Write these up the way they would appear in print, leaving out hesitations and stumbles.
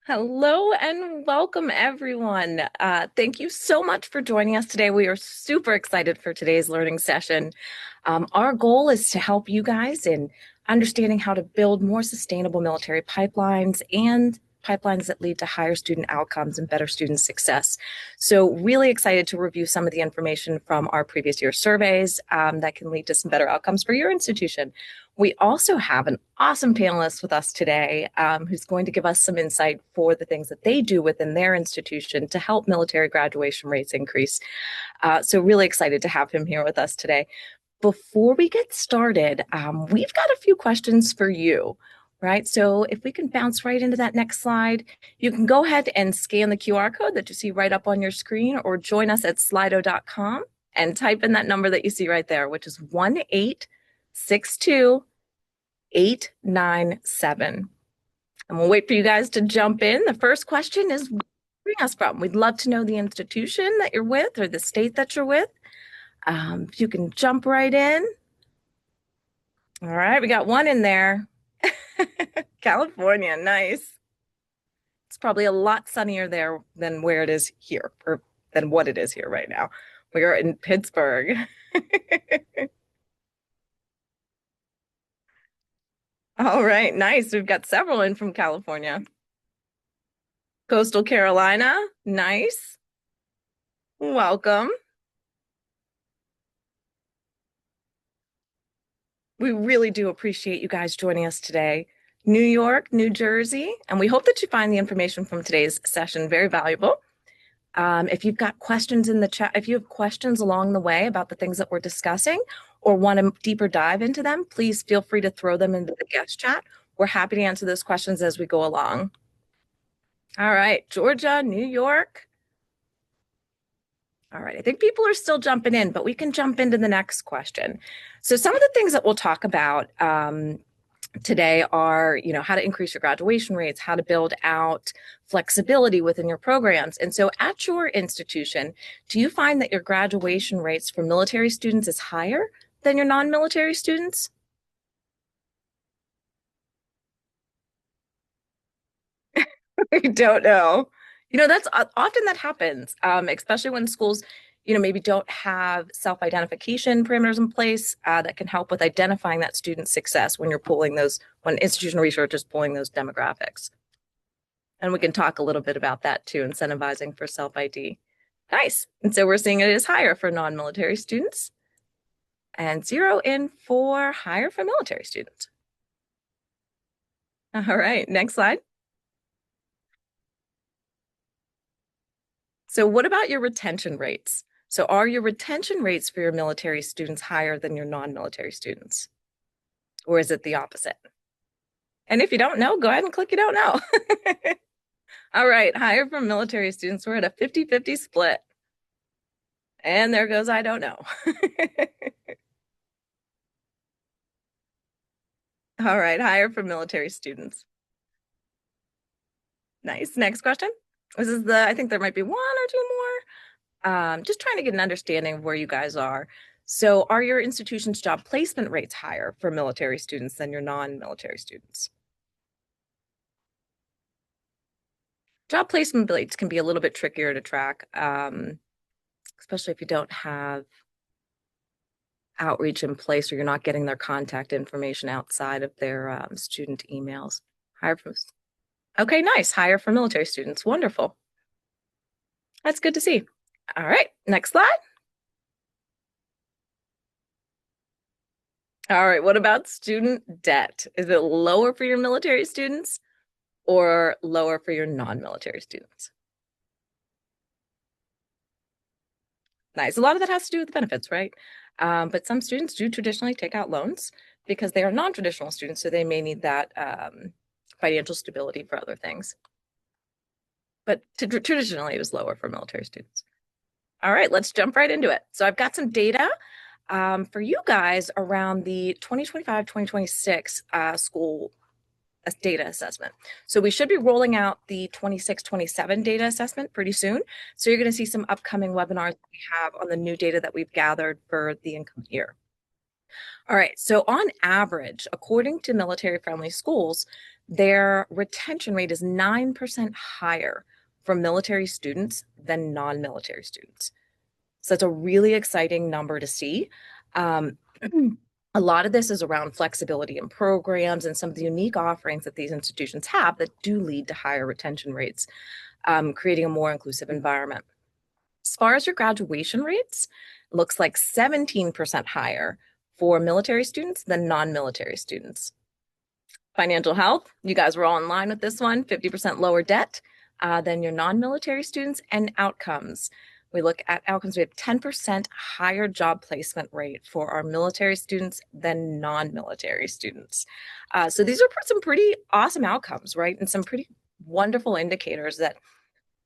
Hello and welcome, everyone. Thank you so much for joining us today. We are super excited for today's learning session. Our goal is to help you guys in understanding how to build more sustainable military pipelines and pipelines that lead to higher student outcomes and better student success. So really excited to review some of the information from our previous year surveys that can lead to some better outcomes for your institution. We also have an awesome panelist with us today who's going to give us some insight for the things that they do within their institution to help military graduation rates increase. So really excited to have him here with us today. Before we get started, we've got a few questions for you, right? So if we can bounce right into that next slide, you can go ahead and scan the QR code that you see right up on your screen or join us at slido.com and type in that number that you see right there, which is 1-862-897. And we'll wait for you guys to jump in. The first question is, where are you bring us from? We'd love to know the institution that you're with or the state that you're with. If you can jump right in. All right, we got one in there. California, nice. It's probably a lot sunnier there than where it is here, or than what it is here right now. We are in Pittsburgh. All right, nice. We've got several in from California. Coastal Carolina, nice. Welcome. We really do appreciate you guys joining us today. New York, New Jersey, and we hope that you find the information from today's session very valuable. If you've got questions in the chat, if you have questions along the way about the things that we're discussing or want a deeper dive into them, please feel free to throw them into the guest chat. We're happy to answer those questions as we go along. All right, Georgia, New York. All right, I think people are still jumping in, but we can jump into the next question. So some of the things that we'll talk about today are, how to increase your graduation rates, how to build out flexibility within your programs. And so at your institution, do you find that your graduation rates for military students is higher than your non-military students? I don't know. That's often that happens, especially when schools, maybe don't have self-identification parameters in place that can help with identifying that student success when you're pulling those, when institutional research is pulling those demographics. And we can talk a little bit about that too, incentivizing for self-ID. Nice. And so we're seeing it is higher for non-military students and 0 in for higher for military students. All right, next slide. So what about your retention rates? So are your retention rates for your military students higher than your non-military students? Or is it the opposite? And if you don't know, go ahead and click you don't know. All right, higher for military students. We're at a 50-50 split. And there goes I don't know. All right, higher for military students. Nice. Next question. I think there might be one or two more. Just trying to get an understanding of where you guys are. So are your institution's job placement rates higher for military students than your non-military students? Job placement rates can be a little bit trickier to track, especially if you don't have outreach in place or you're not getting their contact information outside of their student emails. Okay, nice. Higher for military students. Wonderful. That's good to see. All right, next slide. All right, what about student debt? Is it lower for your military students or lower for your non-military students? Nice. A lot of that has to do with the benefits, right? But some students do traditionally take out loans because they are non-traditional students, so they may need that financial stability for other things. But traditionally, it was lower for military students. All right, let's jump right into it. So I've got some data for you guys around the 2025-2026 school data assessment. So we should be rolling out the 26-27 data assessment pretty soon. So you're going to see some upcoming webinars we have on the new data that we've gathered for the incoming year. All right. So, on average, according to military friendly schools, their retention rate is 9% higher for military students than non military students. So, that's a really exciting number to see. Um, a lot of this is around flexibility in programs and some of the unique offerings that these institutions have that do lead to higher retention rates, creating a more inclusive environment. As far as your graduation rates, looks like 17% higher for military students than non-military students. Financial health, you guys were all in line with this one, 50% lower debt than your non-military students. And outcomes, we look at outcomes, we have 10% higher job placement rate for our military students than non-military students. So these are some pretty awesome outcomes, right? And some pretty wonderful indicators that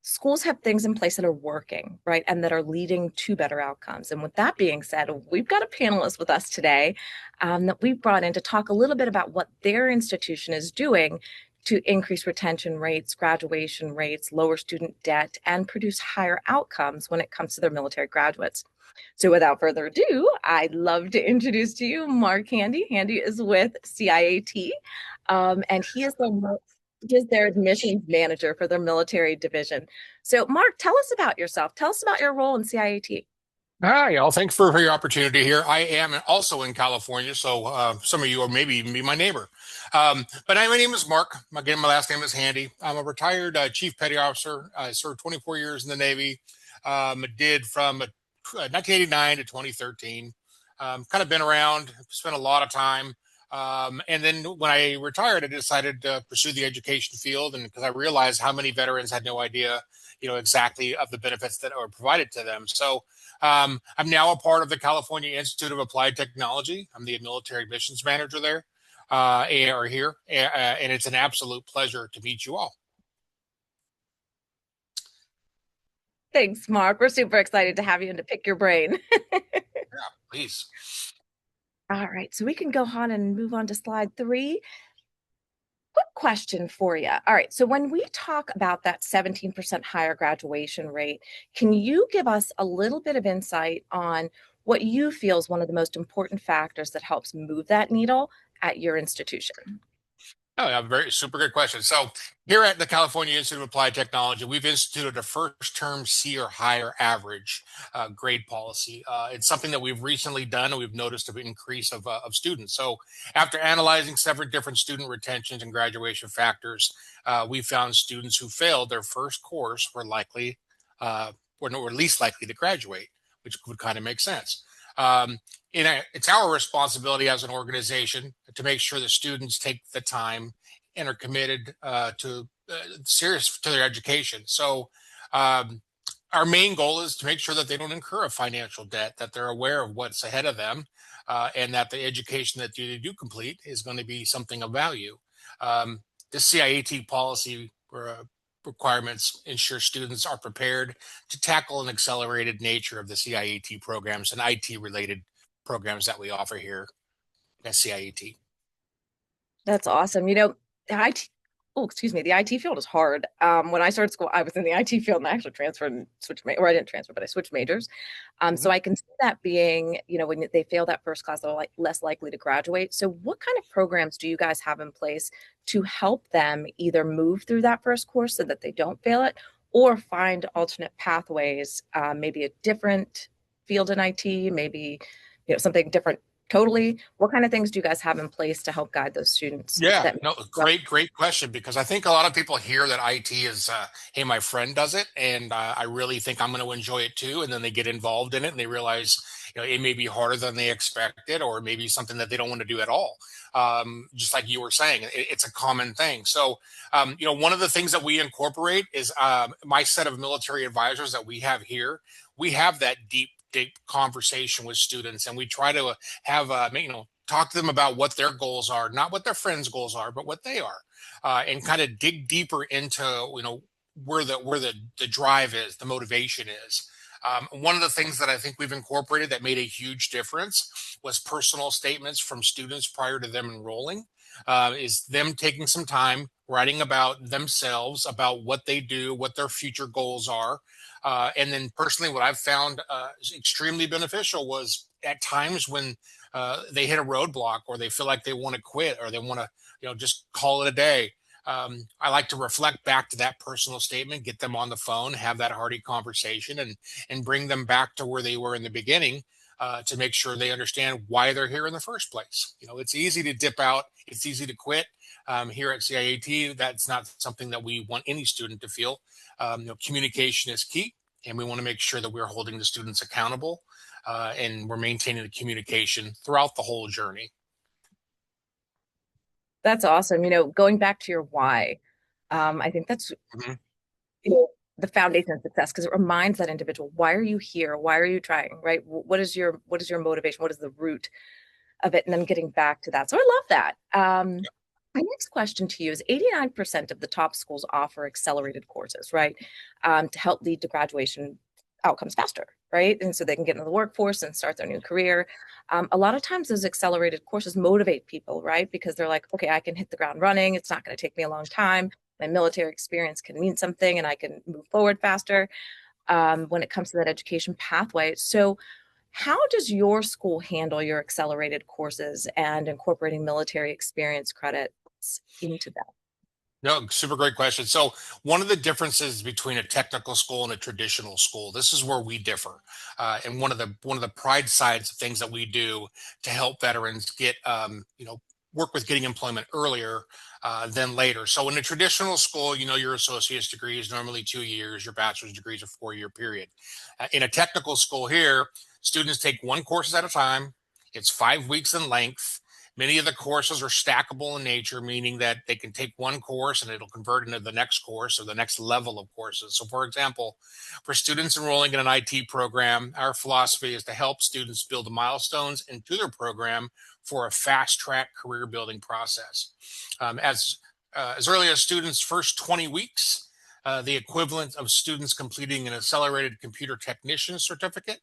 schools have things in place that are working, right? And that are leading to better outcomes. And with that being said, we've got a panelist with us today that we brought in to talk a little bit about what their institution is doing to increase retention rates, graduation rates, lower student debt, and produce higher outcomes when it comes to their military graduates. So without further ado, I'd love to introduce to you Mark Handy. Handy is with CIAT, and he is their admissions manager for their military division. So, Mark, tell us about yourself. Tell us about your role in CIAT. Hi, y'all. Thanks for your opportunity here. I am also in California, so some of you are maybe even be my neighbor. My name is Mark. Again, my last name is Handy. I'm a retired Chief Petty Officer. I served 24 years in the Navy. Did from 1989 to 2013. Kind of been around, spent a lot of time. And then when I retired, I decided to pursue the education field, and because I realized how many veterans had no idea, exactly of the benefits that are provided to them. So I'm now a part of the California Institute of Applied Technology. I'm the military admissions manager there, or here, and it's an absolute pleasure to meet you all. Thanks, Mark. We're super excited to have you and to pick your brain. Yeah, please. All right, so we can go on and move on to slide 3. Quick question for you. All right, so when we talk about that 17% higher graduation rate, can you give us a little bit of insight on what you feel is one of the most important factors that helps move that needle at your institution? Oh, yeah, very super good question. So here at the California Institute of Applied Technology, we've instituted a first term C or higher average grade policy. It's something that we've recently done, and we've noticed an increase of students. So after analyzing several different student retentions and graduation factors, we found students who failed their first course were likely, were least likely to graduate, which would kind of make sense. Um, it's our responsibility as an organization to make sure that students take the time and are committed to serious to their education. So um, our main goal is to make sure that they don't incur a financial debt, that they're aware of what's ahead of them, and that the education that they do complete is going to be something of value. Um, the CIAT policy requirements ensure students are prepared to tackle an accelerated nature of the CIAT programs and IT related programs that we offer here at CIAT. That's awesome. The IT, oh, excuse me, the IT field is hard. When I started school, I was in the IT field and I actually transferred and switched, or I didn't transfer, but I switched majors. So Mhm. I can see that being, when they fail that first class, they're like less likely to graduate. So what kind of programs do you guys have in place to help them either move through that first course so that they don't fail it, or find alternate pathways, maybe a different field in IT, maybe, something different totally. What kind of things do you guys have in place to help guide those students Yeah, that no, great question, because I think a lot of people hear that IT is, hey, my friend does it, and I really think I'm going to enjoy it too. And then they get involved in it and they realize, it may be harder than they expected, or maybe something that they don't want to do at all. Just like you were saying, it's a common thing. So, one of the things that we incorporate is my set of military advisors that we have here. We have that deep conversation with students, and we try to have, talk to them about what their goals are, not what their friends' goals are, but what they are, and kind of dig deeper into where the drive is, the motivation is. One of the things that I think we've incorporated that made a huge difference was personal statements from students prior to them enrolling. Is them taking some time writing about themselves, about what they do, what their future goals are. And then personally, what I've found extremely beneficial was at times when they hit a roadblock, or they feel like they want to quit, or they want to, just call it a day. I like to reflect back to that personal statement, get them on the phone, have that hearty conversation, and bring them back to where they were in the beginning, to make sure they understand why they're here in the first place. It's easy to dip out, it's easy to quit. Here at CIAT, that's not something that we want any student to feel. Communication is key, and we want to make sure that we're holding the students accountable, and we're maintaining the communication throughout the whole journey. That's awesome. Going back to your why, I think that's Mhm. the foundation of success because it reminds that individual, why are you here? Why are you trying, right? What is your motivation? What is the root of it? And then getting back to that. So I love that. My next question to you is 89% of the top schools offer accelerated courses, right? To help lead to graduation outcomes faster, right? And so they can get into the workforce and start their new career. A lot of times those accelerated courses motivate people, right? Because they're like, okay, I can hit the ground running. It's not going to take me a long time. My military experience can mean something and I can move forward faster when it comes to that education pathway. So how does your school handle your accelerated courses and incorporating military experience credits into that? No, super great question. So, one of the differences between a technical school and a traditional school, this is where we differ, and one of the pride sides of things that we do to help veterans get, work with getting employment earlier than later. So, in a traditional school, your associate's degree is normally 2 years, your bachelor's degree is a 4-year period. In a technical school here, students take one course at a time. It's 5 weeks in length. Many of the courses are stackable in nature, meaning that they can take one course and it'll convert into the next course or the next level of courses. So, for example, for students enrolling in an IT program, our philosophy is to help students build milestones into their program for a fast track career building process. As early as students' first 20 weeks, the equivalent of students completing an accelerated computer technician certificate,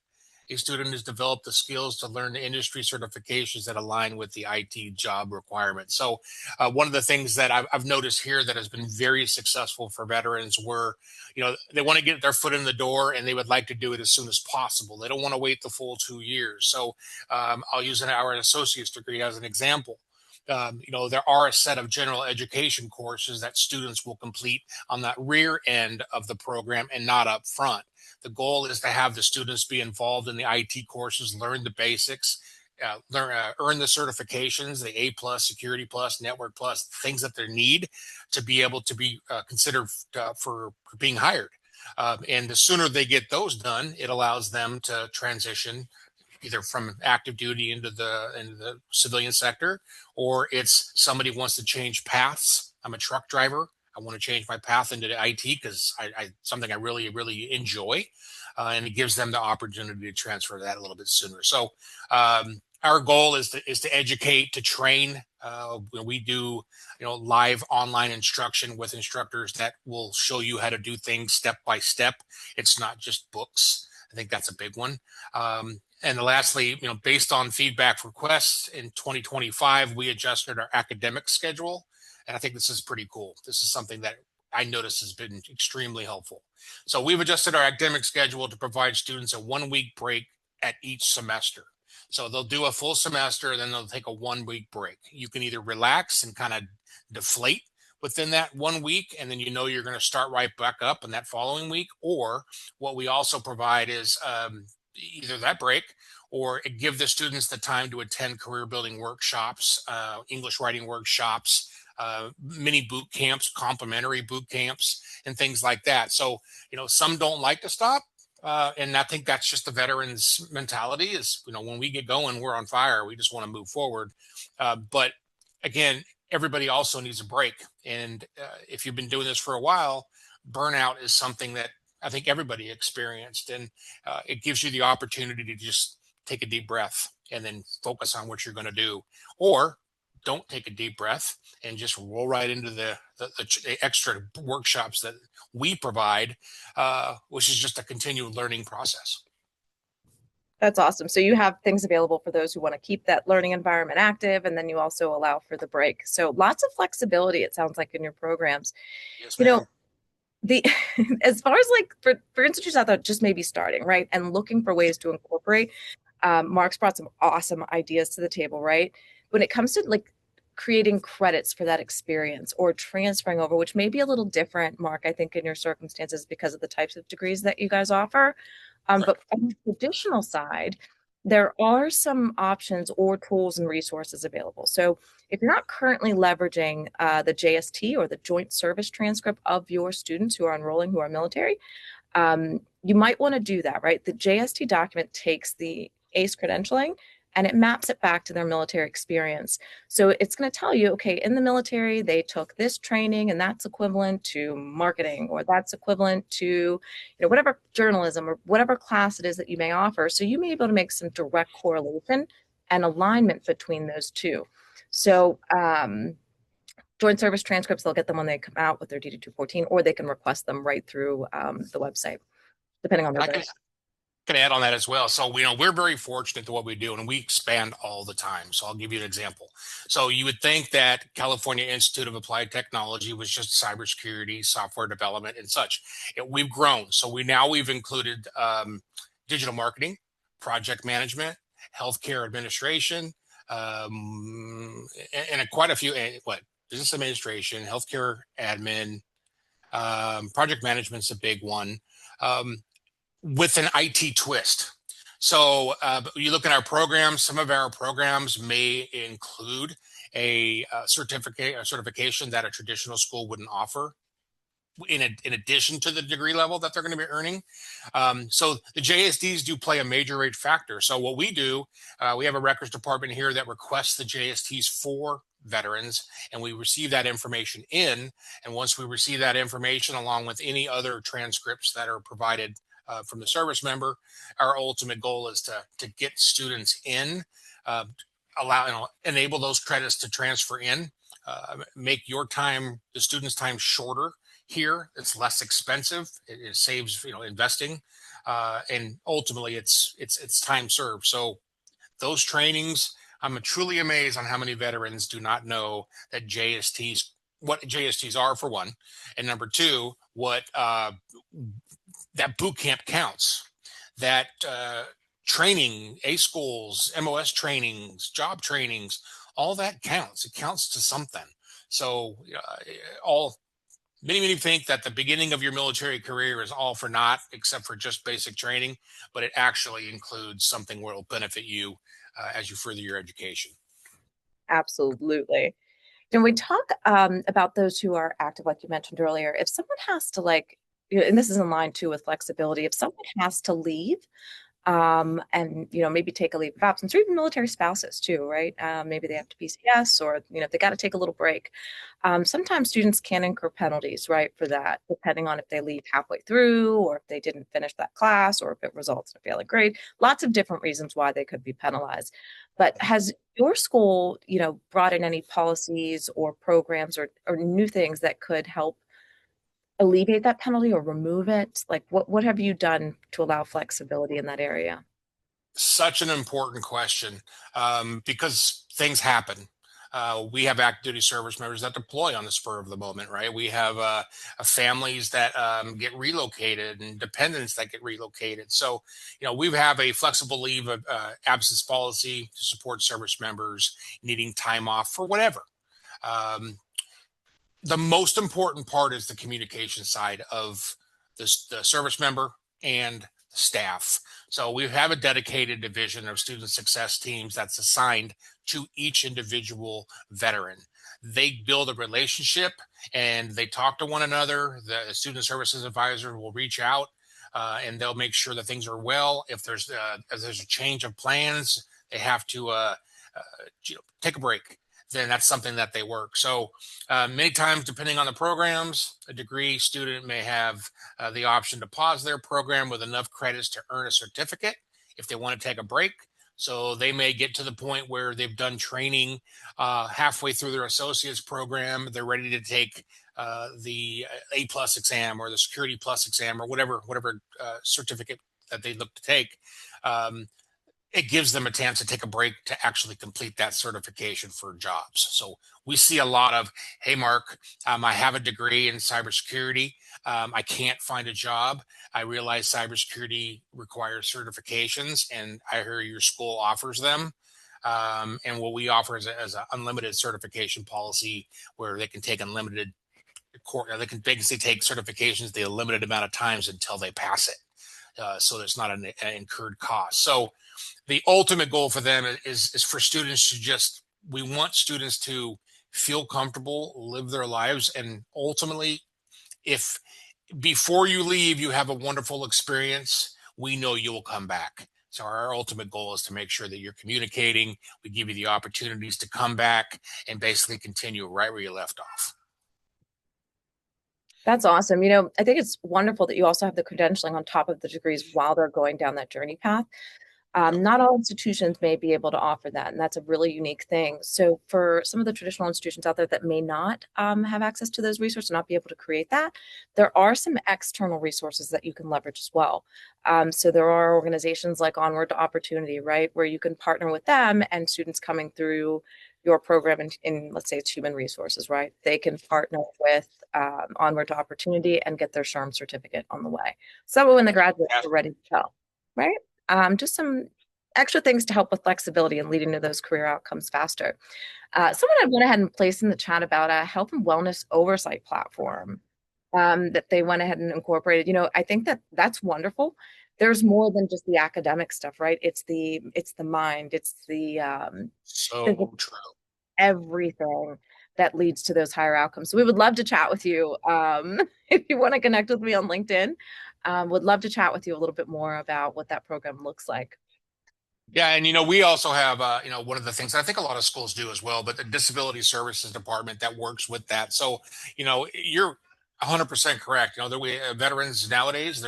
a student has developed the skills to learn the industry certifications that align with the IT job requirements. So, one of the things that I've noticed here that has been very successful for veterans, where they want to get their foot in the door and they would like to do it as soon as possible. They don't want to wait the full 2 years. So, I'll use our associate's degree as an example. There are a set of general education courses that students will complete on that rear end of the program and not up front. The goal is to have the students be involved in the IT courses, learn the basics, earn the certifications, the A plus, Security plus, Network plus, things that they need to be able to be considered for being hired. And the sooner they get those done, it allows them to transition either from active duty into the civilian sector, or it's somebody wants to change paths. I'm a truck driver. I want to change my path into the IT because I something I really really enjoy, and it gives them the opportunity to transfer that a little bit sooner. So, our goal is to educate, to train. We do live online instruction with instructors that will show you how to do things step by step. It's not just books. I think that's a big one. And lastly, based on feedback requests in 2025, we adjusted our academic schedule. And I think this is pretty cool. This is something that I noticed has been extremely helpful. So we've adjusted our academic schedule to provide students a 1 week break at each semester. So they'll do a full semester, then they'll take a 1 week break. You can either relax and kind of deflate within that 1 week, and then you're going to start right back up in that following week. Or what we also provide is either that break, or give the students the time to attend career building workshops, English writing workshops, mini boot camps, complimentary boot camps, and things like that. So, some don't like to stop. And I think that's just the veterans mentality is, when we get going, we're on fire. We just want to move forward. But again, everybody also needs a break. And if you've been doing this for a while, burnout is something that I think everybody experienced. And it gives you the opportunity to just take a deep breath and then focus on what you're going to do. Or don't take a deep breath and just roll right into the extra workshops that we provide, which is just a continued learning process. That's awesome. So you have things available for those who want to keep that learning environment active, and then you also allow for the break. So lots of flexibility, it sounds like, in your programs. Yes, You know, ma'am. the as far as like for institutions out there just maybe starting, right? And looking for ways to incorporate. Mark's brought some awesome ideas to the table, right? When it comes to like creating credits for that experience or transferring over, which may be a little different, Mark, I think, in your circumstances because of the types of degrees that you guys offer. But Correct. on the traditional side, there are some options or tools and resources available. So if you're not currently leveraging the JST or the joint service transcript of your students who are enrolling who are military, you might want to do that, right? The JST document takes the ACE credentialing and it maps it back to their military experience. So it's going to tell you, okay, in the military, they took this training and that's equivalent to marketing, or that's equivalent to, whatever journalism or whatever class it is that you may offer. So you may be able to make some direct correlation and alignment between those two. So, joint service transcripts, they'll get them when they come out with their DD 214, or they can request them right through the website, depending on And their I can goals. can add on that as well. So, we're very fortunate to what we do, and we expand all the time. So, I'll give you an example. So, you would think that California Institute of Applied Technology was just cybersecurity, software development, and such. We've grown. So, we've included digital marketing, project management, healthcare administration, and quite a few. What business administration, healthcare admin, project management's a big one. Um, with an IT twist. So you look at our programs, some of our programs may include a certification that a traditional school wouldn't offer in addition to the degree level that they're going to be earning. So the JSDs do play a major rate factor. So what we do, we have a records department here that requests the JSTs for veterans, and we receive that information in. And once we receive that information, along with any other transcripts that are provided from the service member, our ultimate goal is to get students in, uh, enable those credits to transfer in, make the student's time shorter here. It's less expensive. It saves investing, and ultimately it's time served. So those trainings, I'm truly amazed on how many veterans do not know that what JSTs are, for one, and number two, what that boot camp counts. That training, A schools, MOS trainings, job trainings, all that counts. It counts to something. So all many think that the beginning of your military career is all for naught, except for just basic training, but it actually includes something where it'll benefit you as you further your education. Absolutely. When we talk about those who are active, like you mentioned earlier, if someone has to and this is in line too with flexibility, if someone has to leave, and maybe take a leave of absence, or even military spouses too, right? Maybe they have to PCS, or they got to take a little break. Sometimes students can incur penalties, right, for that, depending on if they leave halfway through, or if they didn't finish that class, or if it results in a failing grade. Lots of different reasons why they could be penalized. But has your school, brought in any policies or programs or new things that could help alleviate that penalty or remove it? Like what have you done to allow flexibility in that area? Such an important question, because things happen. We have active duty service members that deploy on the spur of the moment, right? We have families that get relocated and dependents that get relocated. So, we have a flexible leave of absence policy to support service members needing time off for whatever. Um, the most important part is the communication side of the service member and staff. So we have a dedicated division of student success teams that's assigned to each individual veteran. They build a relationship and they talk to one another. The student services advisor will reach out, and they'll make sure that things are well. If there's a change of plans, they have to take a break, then that's something that they work. So many times, depending on the programs, a degree student may have the option to pause their program with enough credits to earn a certificate if they want to take a break. So they may get to the point where they've done training halfway through their associate's program. They're ready to take the A plus exam or the security plus exam or whatever certificate that they look to take. Um, it gives them a chance to take a break to actually complete that certification for jobs. So we see a lot of, hey, Mark, I have a degree in cybersecurity. I can't find a job. I realize cybersecurity requires certifications, and I hear your school offers them. And what we offer is an unlimited certification policy where they can take unlimited they can basically take certifications the limited amount of times until they pass it. So there's not an incurred cost. So the ultimate goal for them is for students to just, we want students to feel comfortable, live their lives, and ultimately, if before you leave you have a wonderful experience, we know you will come back. So our ultimate goal is to make sure that you're communicating. We give you the opportunities to come back and basically continue right where you left off. That's awesome. I think it's wonderful that you also have the credentialing on top of the degrees while they're going down that journey path. Yep. Not all institutions may be able to offer that, and that's a really unique thing. So, for some of the traditional institutions out there that may not have access to those resources, not be able to create that, there are some external resources that you can leverage as well. So, there are organizations like Onward to Opportunity, right, where you can partner with them and students coming through your program in let's say it's human resources, right? They can partner with Onward to Opportunity and get their SHRM certificate on the way. So, when the graduates Yeah. are ready to go, right? Just some extra things to help with flexibility and leading to those career outcomes faster. Someone had went ahead and placed in the chat about a health and wellness oversight platform that they went ahead and incorporated. I think that that's wonderful. There's more than just the academic stuff, right? It's the mind, it's the physical, So true. everything that leads to those higher outcomes. So we would love to chat with you. If you want to connect with me on LinkedIn, would love to chat with you a little bit more about what that program looks like. Yeah, and we also have one of the things I think a lot of schools do as well, but the disability services department that works with that. So, you're 100% correct. Veterans nowadays,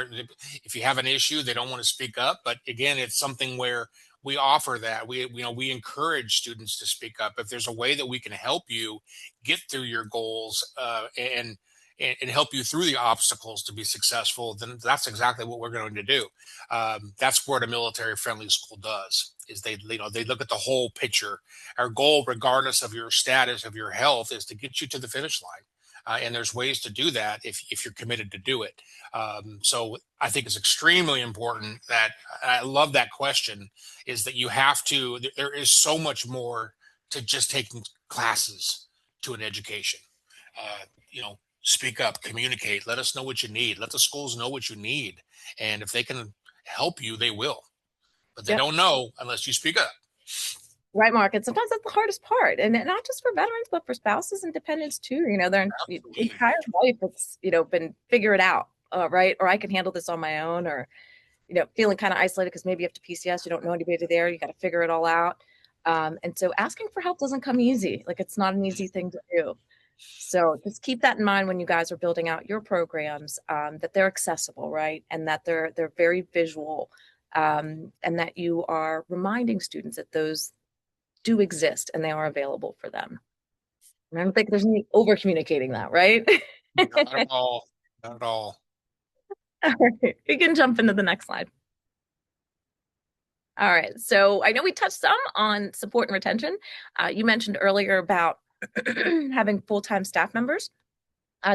if you have an issue, they don't want to speak up. But again, it's something where we offer that. We encourage students to speak up. If there's a way that we can help you get through your goals, and help you through the obstacles to be successful, then that's exactly what we're going to do. That's what a military friendly school does, is they look at the whole picture. Our goal, regardless of your status of your health, is to get you to the finish line. And there's ways to do that if you're committed to do it. So I think it's extremely important that, I love that question, is that you have to, there is so much more to just taking classes to an education. Speak up, communicate, let us know what you need, let the schools know what you need. And if they can help you, they will. But they Yep. don't know unless you speak up. Right, Mark. And sometimes that's the hardest part. And not just for veterans, but for spouses and dependents too. Their Absolutely. entire life it's, been figure it out, right? Or I can handle this on my own, or, feeling kind of isolated because maybe you have to PCS, you don't know anybody there, you got to figure it all out. And so asking for help doesn't come easy. Like it's not an easy thing to do. So just keep that in mind when you guys are building out your programs, that they're accessible, right? And that they're very visual, and that you are reminding students that those do exist and they are available for them. And I don't think there's any over communicating that, right? Not at all. Not at all. All right, we can jump into the next slide. All right, so I know we touched some on support and retention. You mentioned earlier about having full-time staff members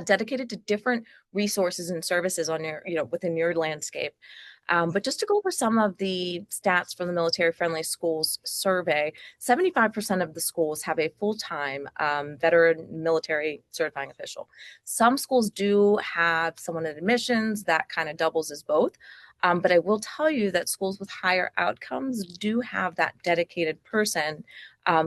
dedicated to different resources and services on within your landscape. But just to go over some of the stats from the Military Friendly Schools survey, 75% of the schools have a full-time veteran military certifying official. Some schools do have someone in admissions that kind of doubles as both. But I will tell you that schools with higher outcomes do have that dedicated person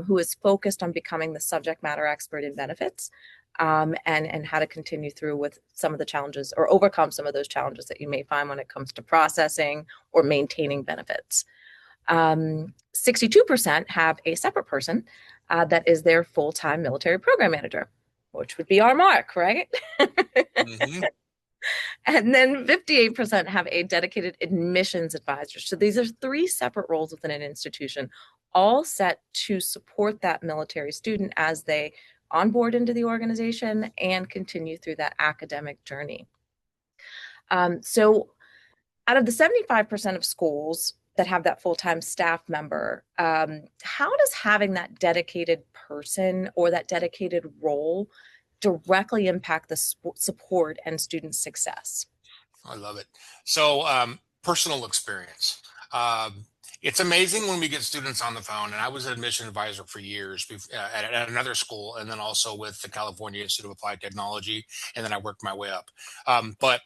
who is focused on becoming the subject matter expert in benefits, and how to continue through with some of the challenges or overcome some of those challenges that you may find when it comes to processing or maintaining benefits. 62% have a separate person that is their full-time military program manager, which would be our Mark, right? Mm-hmm. And then 58% have a dedicated admissions advisor. So these are three separate roles within an institution, all set to support that military student as they onboard into the organization and continue through that academic journey. So out of the 75% of schools that have that full-time staff member, how does having that dedicated person or that dedicated role directly impact the support and student success? I love it. So, personal experience. Um, it's amazing when we get students on the phone, and I was an admission advisor for years at another school, and then also with the California Institute of Applied Technology, and then I worked my way up. But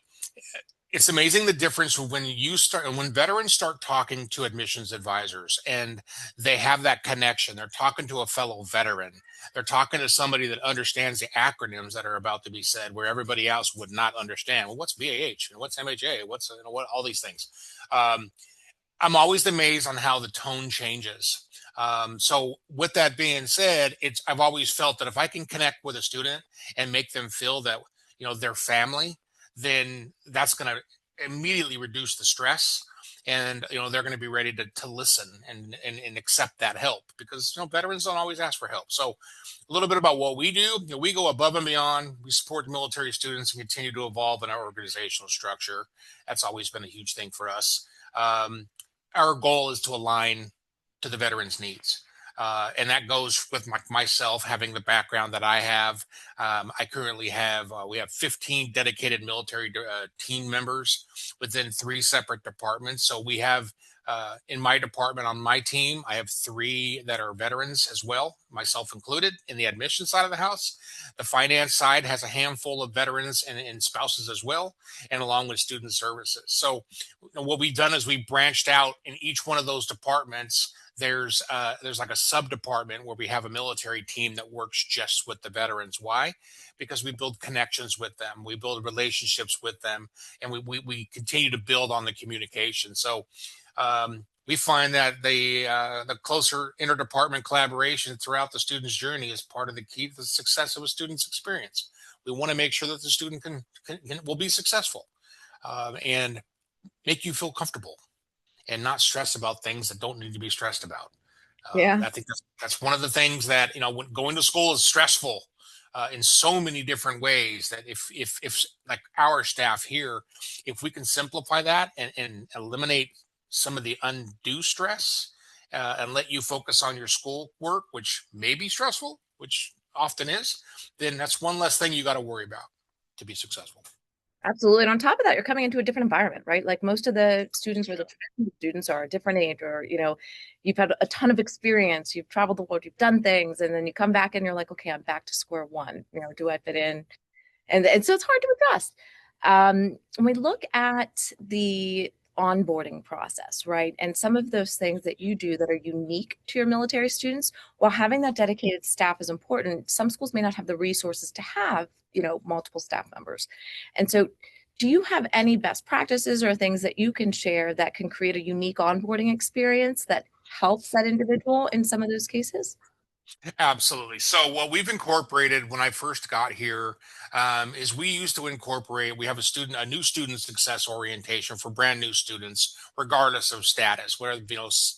it's amazing the difference when veterans start talking to admissions advisors and they have that connection. They're talking to a fellow veteran. They're talking to somebody that understands the acronyms that are about to be said, where everybody else would not understand. Well, what's BAH and what's MHA? What's what all these things. Um, I'm always amazed on how the tone changes. So with that being said, I've always felt that if I can connect with a student and make them feel that they're family, then that's going to immediately reduce the stress, and they're going to be ready to listen and accept that help, because veterans don't always ask for help. So a little bit about what we do. We go above and beyond. We support military students and continue to evolve in our organizational structure. That's always been a huge thing for us. Um, our goal is to align to the veterans' needs. And that goes with myself having the background that I have. I currently we have 15 dedicated military team members within 3 separate departments. So we have, in my department, on my team, I have 3 that are veterans as well, myself included, in the admission side of the house. The finance side has a handful of veterans and spouses as well, and along with student services. So what we've done is we branched out in each one of those departments. There's like a sub department where we have a military team that works just with the veterans. Why? Because we build connections with them, we build relationships with them, and we continue to build on the communication. So we find that the closer interdepartment collaboration throughout the student's journey is part of the key to the success of a student's experience. We want to make sure that the student will be successful, and make you feel comfortable and not stress about things that don't need to be stressed about. Yeah. I think that's one of the things that when going to school is stressful in so many different ways, that if like our staff here, if we can simplify that and eliminate some of the undue stress, and let you focus on your school work, which may be stressful, which often is, then that's one less thing you got to worry about to be successful. Absolutely. And on top of that, you're coming into a different environment, right? Like most of the students or the students are a different age, or, you've had a ton of experience, you've traveled the world, you've done things, and then you come back and you're like, okay, I'm back to square one. Do I fit in? And so it's hard to adjust. When we look at the onboarding process, right, and some of those things that you do that are unique to your military students, while having that dedicated staff is important, some schools may not have the resources to have, multiple staff members. And so, do you have any best practices or things that you can share that can create a unique onboarding experience that helps that individual in some of those cases? Absolutely. So what we've incorporated when I first got here, is we used to incorporate. We have a new student success orientation for brand new students, regardless of status, whether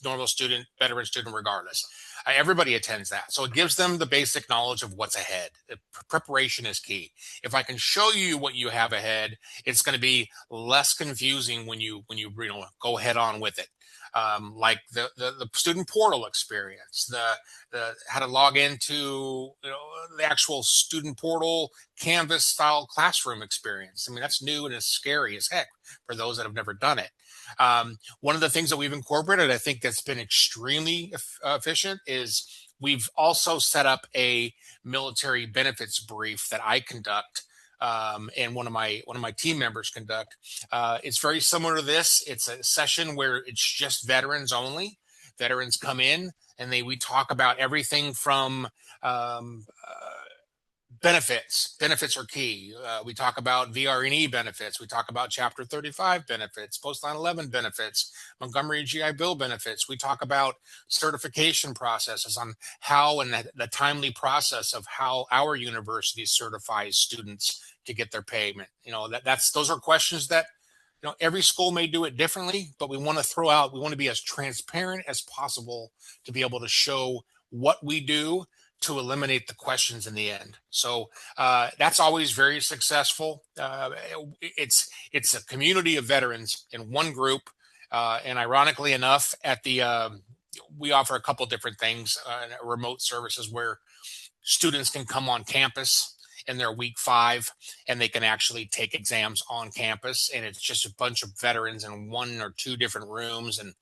normal student, veteran student, regardless. Everybody attends that, so it gives them the basic knowledge of what's ahead. Preparation is key. If I can show you what you have ahead, it's going to be less confusing when you go head on with it. Like the student portal experience, the how to log into the actual student portal Canvas style classroom experience. I mean, that's new and it's scary as heck for those that have never done it. One of the things that we've incorporated, I think that's been extremely efficient, is we've also set up a military benefits brief that I conduct, and one of my team members conduct. It's very similar to this. It's a session where it's just veterans only. Veterans come in and we talk about everything from benefits. Benefits are key. We talk about VRE benefits. We talk about Chapter 35 benefits, post 9/11 benefits, Montgomery GI Bill benefits. We talk about certification processes on how and the timely process of how our university certifies students to get their payment. Those are questions that every school may do it differently, but we want to be as transparent as possible to be able to show what we do to eliminate the questions in the end. So that's always very successful. It's a community of veterans in one group. And ironically enough, at the we offer a couple different things, remote services where students can come on campus in their week 5 and they can actually take exams on campus, and it's just a bunch of veterans in 1 or 2 different rooms. And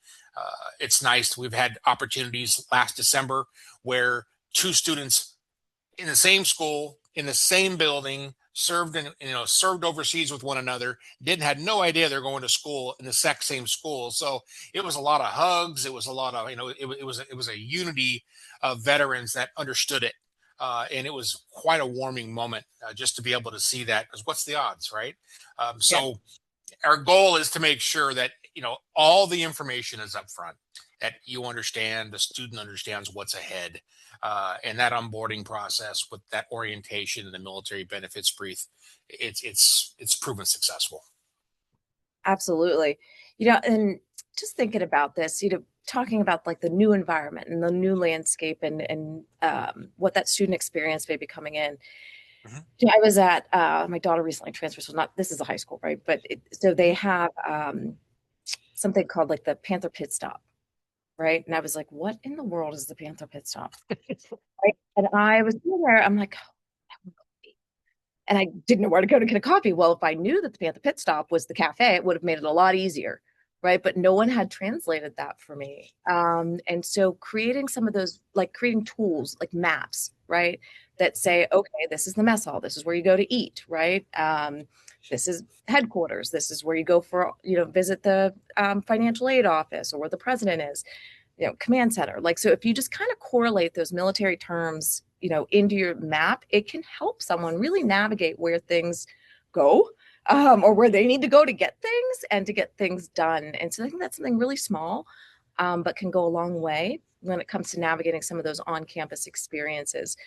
it's nice. We've had opportunities last December where 2 students in the same school, in the same building, served overseas with one another, didn't had no idea they're going to school in the exact same school. So it was a lot of hugs. It was a lot of, it was a unity of veterans that understood it. And it was quite a warming moment, just to be able to see that, because what's the odds, right? Yeah, So our goal is to make sure that all the information is up front, that you understand, the student understands what's ahead, and that onboarding process with that orientation and the military benefits brief, it's proven successful. absolutely. And just thinking about this, talking about like the new environment and the new landscape and what that student experience may be coming in. Mhm. Yeah, I was at my daughter recently transferred, so not this is a high school, right? But so they have something called like the Panther Pit Stop, right? And I was like, what in the world is the Panther Pit Stop? Right? And I was sitting there, I'm like, and I didn't know where to go to get a coffee. Well, if I knew that the Panther Pit Stop was the cafe, it would have made it a lot easier, right? But no one had translated that for me. And so creating some of those, like creating tools, like maps, right? That say, okay, this is the mess hall. This is where you go to eat, right? This is headquarters. This is where you go for, visit the financial aid office or where the president is, command center. Like, so if you just kind of correlate those military terms, into your map, it can help someone really navigate where things go, or where they need to go to get things and to get things done. And so I think that's something really small, but can go a long way when it comes to navigating some of those on-campus experiences.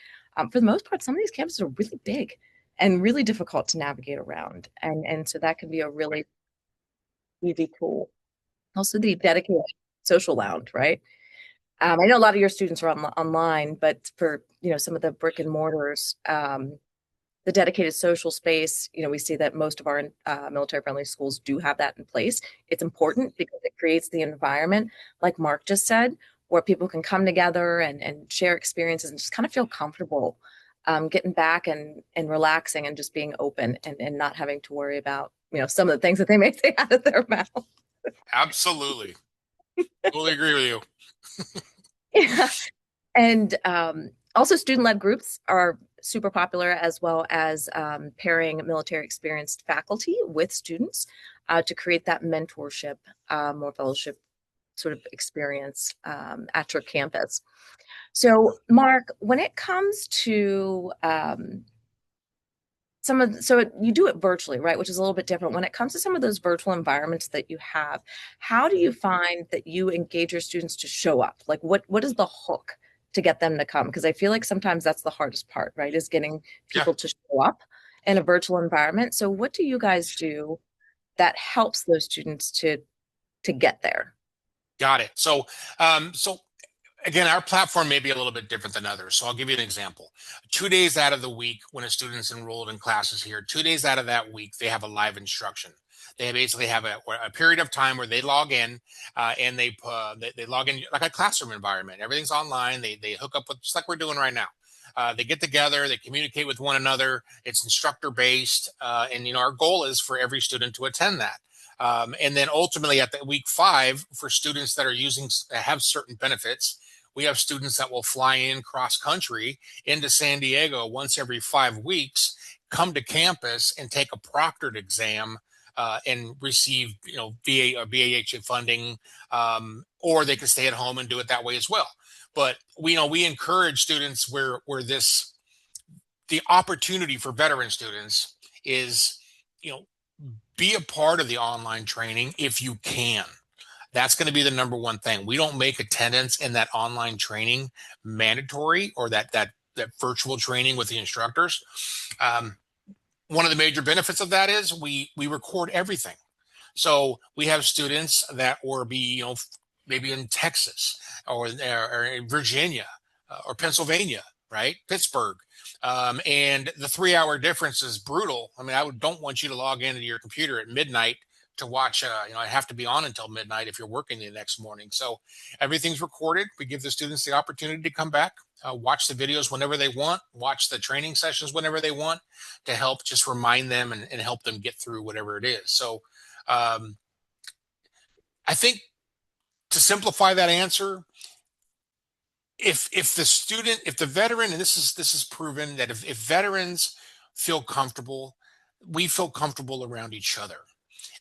For the most part, some of these campuses are really big and really difficult to navigate around. And so that can be a really easy tool. Also, the dedicated social lounge, right? I know a lot of your students are online, but for some of the brick and mortars, the dedicated social space, we see that most of our military-friendly schools do have that in place. It's important because it creates the environment, like Mark just said, where people can come together and share experiences and just kind of feel comfortable, getting back and relaxing and just being open and not having to worry about some of the things that they may say out of their mouth. Absolutely. Totally agree with you. Yeah. And also, student-led groups are super popular, as well as pairing military experienced faculty with students to create that mentorship or fellowship sort of experience at your campus. So, Mark, when it comes to you do it virtually, right? Which is a little bit different. When it comes to some of those virtual environments that you have, how do you find that you engage your students to show up? Like what is the hook to get them to come? Because I feel like sometimes that's the hardest part, right? Is getting Yeah, people to show up in a virtual environment. So what do you guys do that helps those students to get there? got it. So again, our platform may be a little bit different than others. So I'll give you an example. 2 days out of the week, when a student's enrolled in classes here, 2 days out of that week, they have a live instruction. They basically have a period of time where they log in, and they log in like a classroom environment. Everything's online. They hook up with, just like we're doing right now. They get together, they communicate with one another. It's instructor based, and our goal is for every student to attend that. And then ultimately at the week 5, for students that are have certain benefits, we have students that will fly in cross country into San Diego once every 5 weeks, come to campus and take a proctored exam, and receive, BAHA funding, or they can stay at home and do it that way as well. But we encourage students where the opportunity for veteran students is, you know, be a part of the online training if you can. That's going to be the number one thing. We don't make attendance in that online training mandatory, or that virtual training with the instructors. Um, One of the major benefits of that is we record everything. So we have students that will be, maybe in Texas, or in Virginia, or Pennsylvania, right? Pittsburgh. And the 3 hour difference is brutal. I mean, don't want you to log into your computer at midnight to watch. I have to be on until midnight if you're working the next morning. So everything's recorded. We give the students the opportunity to come back, watch the videos whenever they want, watch the training sessions whenever they want, to help just remind them and help them get through whatever it is. So um, I think, to simplify that answer, if the student, if the veteran, and this is proven that if veterans feel comfortable, we feel comfortable around each other.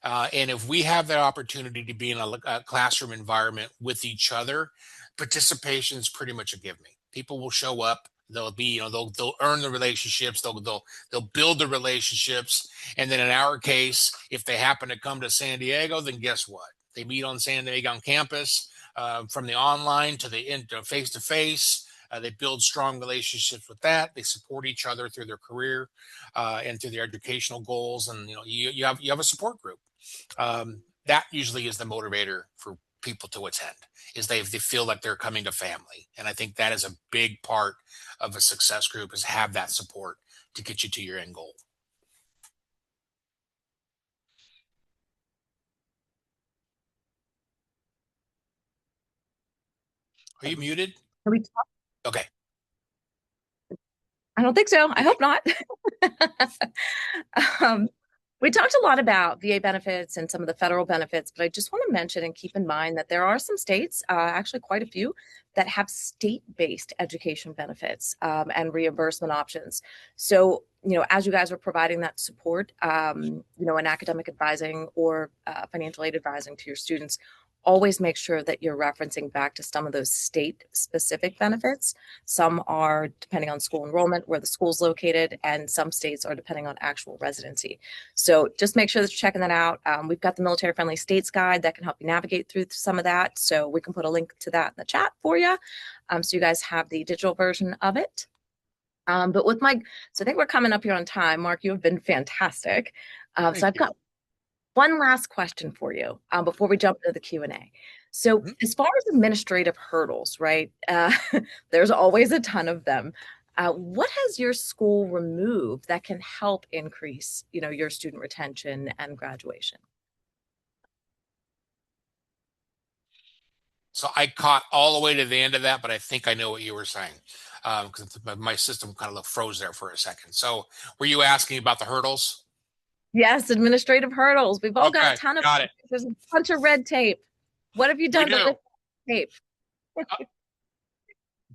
And if we have that opportunity to be in a classroom environment with each other, participation is pretty much a give me. People will show up. They'll be, they'll earn the relationships. They'll build the relationships. And then in our case, if they happen to come to San Diego, then guess what? They meet on San Diego on campus, from the online to the face to face. They build strong relationships with that. They support each other through their career and through their educational goals. And you have a support group. That usually is the motivator for people to attend, is they feel like they're coming to family. And I think that is a big part of a success group, is have that support to get you to your end goal. Are you muted? We talk- Okay. I don't think so. I Okay. hope not. um, we talked a lot about VA benefits and some of the federal benefits, but I just want to mention and keep in mind that there are some states, actually quite a few, that have state-based education benefits and reimbursement options. So, as you guys are providing that support, in academic advising or financial aid advising to your students, always make sure that you're referencing back to some of those state-specific benefits. Some are depending on school enrollment, where the school's located, and some states are depending on actual residency. So just make sure that you're checking that out. We've got the Military Friendly States Guide that can help you navigate through some of that. So we can put a link to that in the chat for you. So you guys have the digital version of it. So I think we're coming up here on time. Mark, you have been fantastic. So Thank I've you. got one last question for you before we jump into the Q&A. So Mhm. as far as administrative hurdles, right, there's always a ton of them. What has your school removed that can help increase, your student retention and graduation? So I caught all the way to the end of that, but I think I know what you were saying, because my system kind of froze there for a second. So were you asking about the hurdles? Yes, administrative hurdles. We've all got a Okay, ton of got them. it. There's a bunch of red tape. What have you We done to do. lift tape?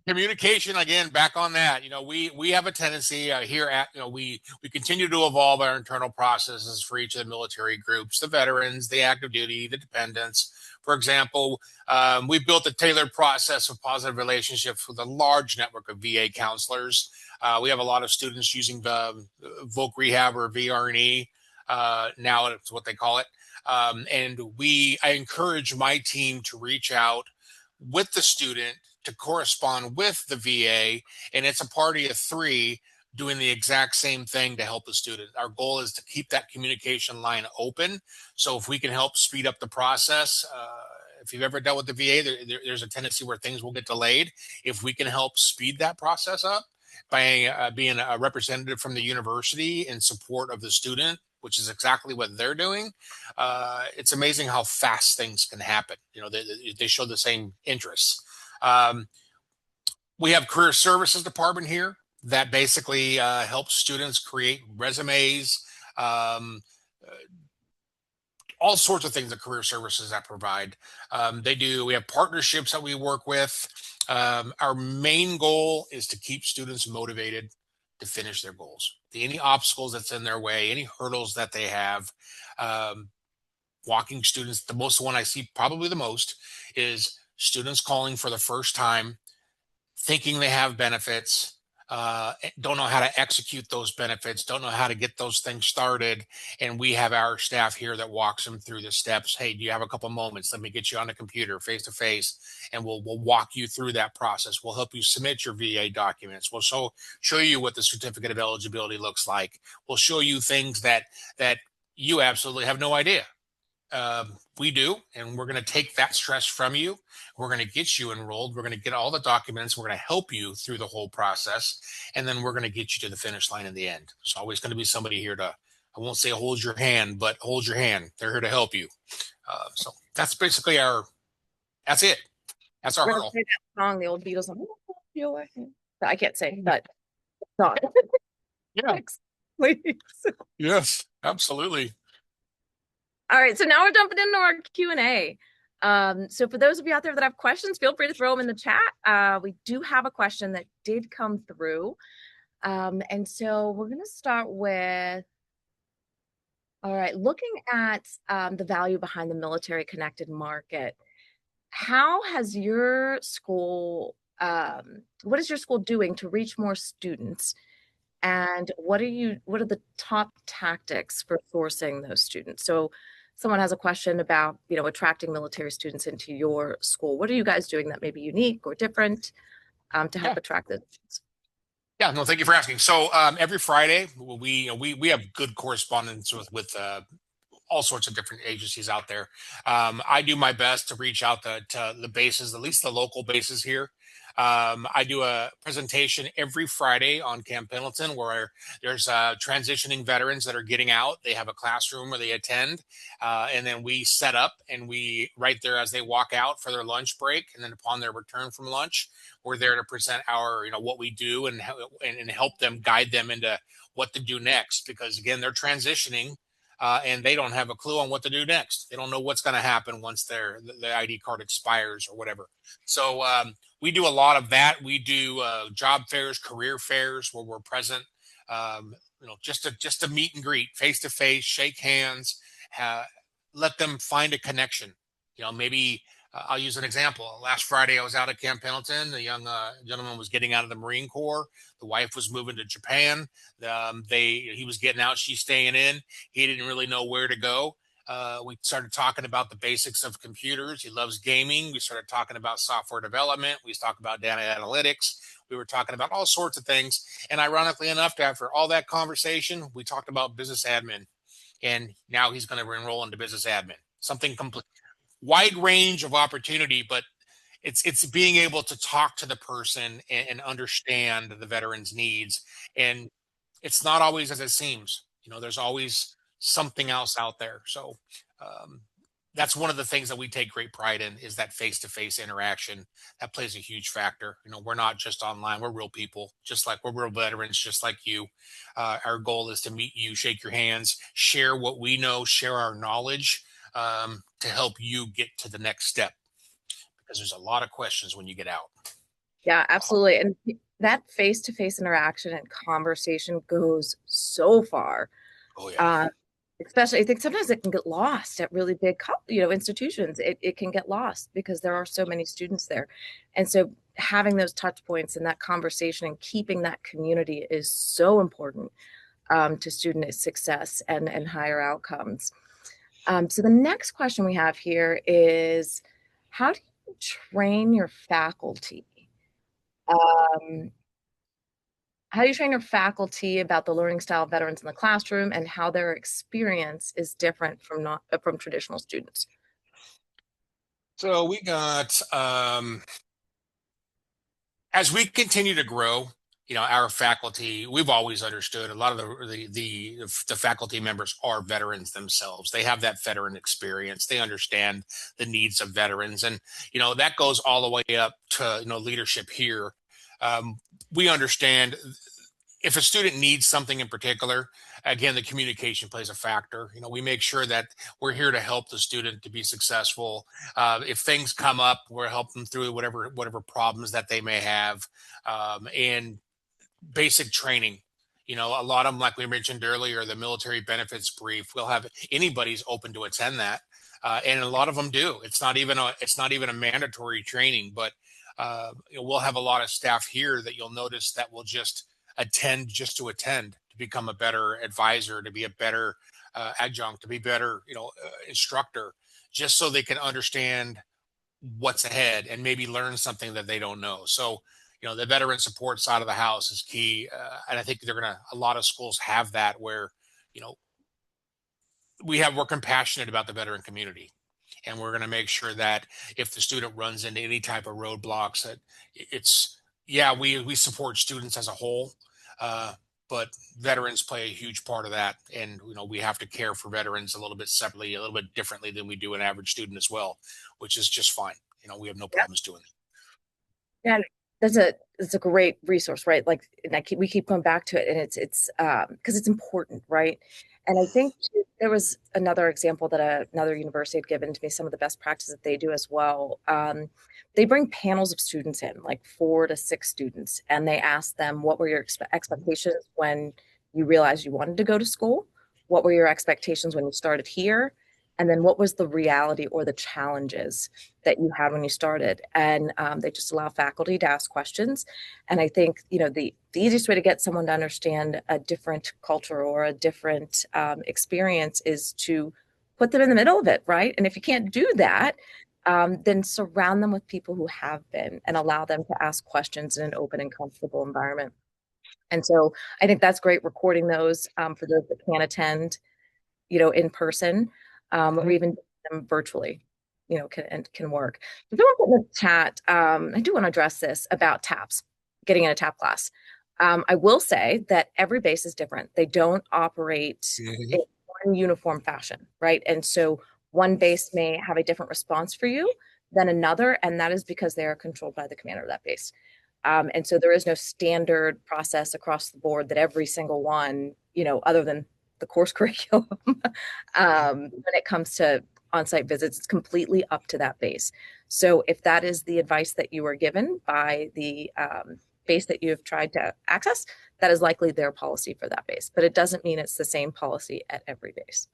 Communication, again, back on that. We have a tendency here at, we continue to evolve our internal processes for each of the military groups, the veterans, the active duty, the dependents. For example, we built a tailored process of positive relationships with a large network of VA counselors. We have a lot of students using the voc rehab, or VRE, now it's what they call it. And I encourage my team to reach out with the student to correspond with the VA, and it's a party of three doing the exact same thing to help the student. Our goal is to keep that communication line open. So if we can help speed up the process, if you've ever dealt with the VA, there's a tendency where things will get delayed. If we can help speed that process up by being a representative from the university in support of the student, which is exactly what they're doing, it's amazing how fast things can happen. They show the same interests. Um, we have career services department here that basically helps students create resumes, um, all sorts of things that career services that provide. We have partnerships that we work with. Our main goal is to keep students motivated to finish their goals. Any obstacles that's in their way, any hurdles that they have, um, walking students, the most one I see probably the most is students calling for the first time, thinking they have benefits, don't know how to execute those benefits, don't know how to get those things started. And we have our staff here that walks them through the steps. Hey, do you have a couple moments? Let me get you on the computer face to face, and we'll walk you through that process. We'll help you submit your VA documents. We'll show you what the certificate of eligibility looks like. We'll show you things that you absolutely have no idea. We do, and we're going to take that stress from you. We're going to get you enrolled. We're going to get all the documents. We're going to help you through the whole process, and then we're going to get you to the finish line in the end. There's always going to be somebody here to I won't say hold your hand, but hold your hand. They're here to help you. So that's basically that's it. That's our We're gonna hurdle. play that song, the old Beatles song. Your hand. I can't say that song. Yeah. Next, please. Yes, absolutely. All right, so now we're jumping into our Q&A. So for those of you out there that have questions, feel free to throw them in the chat. We do have a question that did come through. And so we're going to start with, all right, looking at the value behind the military connected market. How has your school, what is your school doing to reach more students? And what are the top tactics for sourcing those students? So someone has a question about, attracting military students into your school. What are you guys doing that may be unique or different to help Yeah. attract those students? Yeah, no, thank you for asking. So every Friday, we have good correspondence with all sorts of different agencies out there. I do my best to reach out to the bases, at least the local bases here. I do a presentation every Friday on Camp Pendleton where there's transitioning veterans that are getting out. They have a classroom where they attend, and then we set up and we right there as they walk out for their lunch break, and then upon their return from lunch, we're there to present our what we do and help them guide them into what to do next because again they're transitioning and they don't have a clue on what to do next. They don't know what's going to happen once the ID card expires or whatever. So we do a lot of that. We do job fairs, career fairs where we're present. Just to meet and greet, face to face, shake hands, uh, let them find a connection. Maybe I'll use an example. Last Friday, I was out at Camp Pendleton. The young gentleman was getting out of the Marine Corps. The wife was moving to Japan. He was getting out, she's staying in. He didn't really know where to go. We started talking about the basics of computers. He loves gaming. We started talking about software development. We talked about data analytics. We were talking about all sorts of things. And ironically enough, after all that conversation, we talked about business admin. And now he's going to enroll into business admin. Something complete, wide range of opportunity, but it's being able to talk to the person and understand the veteran's needs, and it's not always as it seems. There's always something else out there. So um, that's one of the things that we take great pride in is that face-to-face interaction. That plays a huge factor. We're not just online, we're real people, just like we're real veterans, just like you. Our goal is to meet you, shake your hands, share what we know, share our knowledge, to help you get to the next step because there's a lot of questions when you get out. Yeah, absolutely. And that face-to-face interaction and conversation goes so far. Oh yeah. Uh, Especially, I think sometimes it can get lost at really big, institutions. It can get lost because there are so many students there. And so having those touch points and that conversation and keeping that community is so important to student success and higher outcomes. So the next question we have here is, how do you train your faculty? Um, how do you train your faculty about the learning style of veterans in the classroom and how their experience is different from traditional students? So we got as we continue to grow, our faculty, we've always understood a lot of the faculty members are veterans themselves. They have that veteran experience. They understand the needs of veterans, and that goes all the way up to leadership here. Um, we understand if a student needs something in particular, again, the communication plays a factor. We make sure that we're here to help the student to be successful. If things come up, we're helping them through whatever problems that they may have, and basic training. A lot of them, like we mentioned earlier, the military benefits brief. We'll have anybody's open to attend that, and a lot of them do. It's not even a mandatory training, but we'll have a lot of staff here that you'll notice that will just to attend to become a better advisor, to be a better adjunct, to be better instructor, just so they can understand what's ahead and maybe learn something that they don't know. So the veteran support side of the house is key, and I think a lot of schools have that where you know we're compassionate about the veteran community, and we're going to make sure that if the student runs into any type of roadblocks, that it's yeah, we support students as a whole, uh, but veterans play a huge part of that. And, we have to care for veterans a little bit separately, a little bit differently than we do an average student as well, which is just fine. We have no problems doing And that's a great resource, right? Like, and we keep going back to it, and it's because it's important, right? And I think there was another example that another university had given to me, some of the best practices that they do as well. They bring panels of students in, like 4 to 6 students, and they ask them, what were your expectations when you realized you wanted to go to school? What were your expectations when you started here? And then what was the reality or the challenges that you had when you started? And they just allow faculty to ask questions. And I think, the easiest way to get someone to understand a different culture or a different experience is to put them in the middle of it, right? And if you can't do that, then surround them with people who have been and allow them to ask questions in an open and comfortable environment. And so I think that's great, recording those for those that can't attend, in person, or even them virtually, can work. If you want to put in the chat, I do want to address this about TAPs, getting in a TAP class. I will say that every base is different. They don't operate in it. one uniform fashion, right? And so one base may have a different response for you than another, and that is because they are controlled by the commander of that base. And so there is no standard process across the board that every single one, other than the course curriculum, when it comes to on-site visits, it's completely up to that base. So if that is the advice that you were given by the base that you have tried to access, that is likely their policy for that base. But it doesn't mean it's the same policy at every base.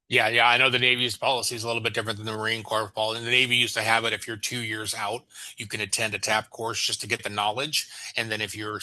Yeah, yeah. I know the Navy's policy is a little bit different than the Marine Corps policy. The Navy used to have it if you're 2 years out, you can attend a TAP course just to get the knowledge. And then if you're,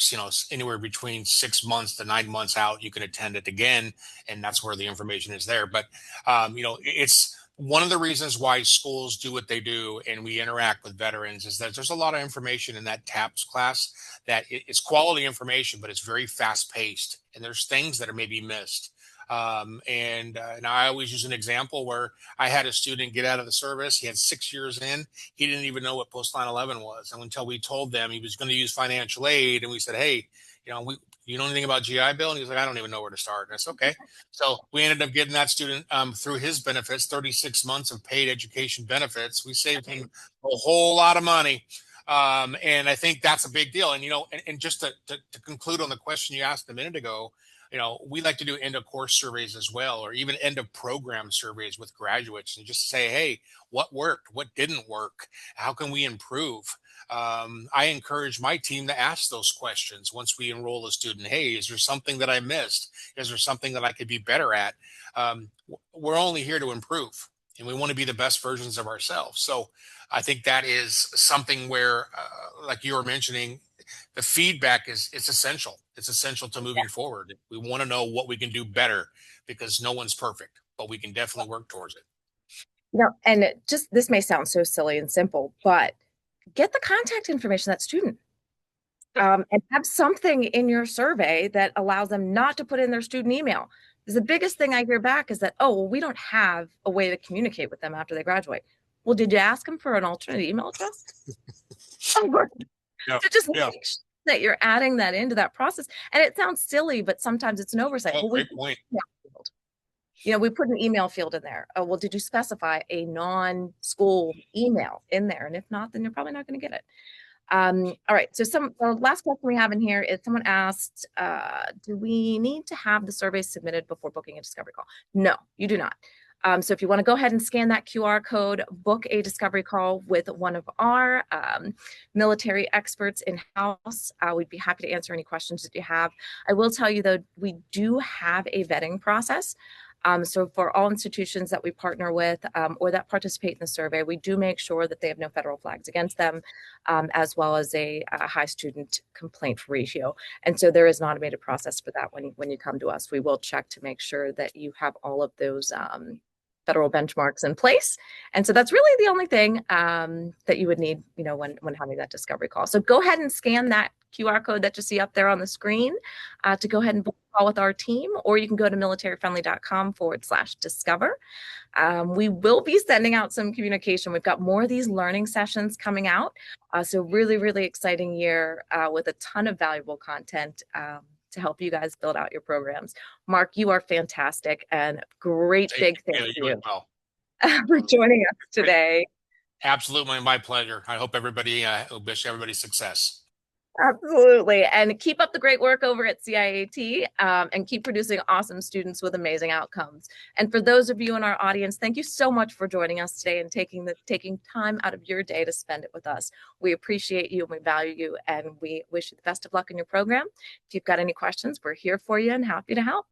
anywhere between 6 months to 9 months out, you can attend it again. And that's where the information is there. But, it's one of the reasons why schools do what they do and we interact with veterans is that there's a lot of information in that TAPS class that it's quality information, but it's very fast paced. And there's things that are maybe missed. And I always use an example where I had a student get out of the service. He had 6 years in. He didn't even know what post 9/11 was. And until we told them he was going to use financial aid, and we said, hey, you know anything about GI Bill? And he was like, I don't even know where to start. And I said, okay. So we ended up getting that student through his benefits, 36 months of paid education benefits. We saved him a whole lot of money. And I think that's a big deal. And just to conclude on the question you asked a minute ago, we like to do end of course surveys as well, or even end of program surveys with graduates and just say, hey, what worked? What didn't work? How can we improve? I encourage my team to ask those questions once we enroll a student. Hey, is there something that I missed? Is there something that I could be better at? We're only here to improve and we want to be the best versions of ourselves. So I think that is something where, like you were mentioning, the feedback is it's essential. It's essential to moving forward. We want to know what we can do better because no one's perfect, but we can definitely work towards it. And this may sound so silly and simple, but get the contact information of that student. And have something in your survey that allows them not to put in their student email. Because the biggest thing I hear back is that, oh, well, we don't have a way to communicate with them after they graduate. Well, did you ask them for an alternate email address? Oh, Yeah, so just yeah. make sure that you're adding that into that process. And it sounds silly, but sometimes it's an oversight. Oh, Well, great point. we put an email field in there. Oh, well, did you specify a non-school email in there? And if not, then you're probably not going to get it. All right. So the last question we have in here is someone asked, do we need to have the survey submitted before booking a discovery call? No, you do not. So if you want to go ahead and scan that QR code, book a discovery call with one of our military experts in-house. We'd be happy to answer any questions that you have. I will tell you, though, we do have a vetting process. So for all institutions that we partner with or that participate in the survey, we do make sure that they have no federal flags against them, as well as a high student complaint ratio. And so there is an automated process for that when you come to us. We will check to make sure that you have all of those federal benchmarks in place. And so that's really the only thing that you would need, when having that discovery call. So go ahead and scan that QR code that you see up there on the screen to go ahead and book a call with our team, or you can go to militaryfriendly.com/discover. We will be sending out some communication. We've got more of these learning sessions coming out. So really, really exciting year with a ton of valuable content to help you guys build out your programs. Mark, you are fantastic, and great Thank big you, thank Kayla. You as you well. for joining us Great. today. Absolutely my pleasure. I hope everybody, wish everybody success. Absolutely. And keep up the great work over at CIAT, and keep producing awesome students with amazing outcomes. And for those of you in our audience, thank you so much for joining us today and taking time out of your day to spend it with us. We appreciate you and we value you, and we wish you the best of luck in your program. If you've got any questions, we're here for you and happy to help.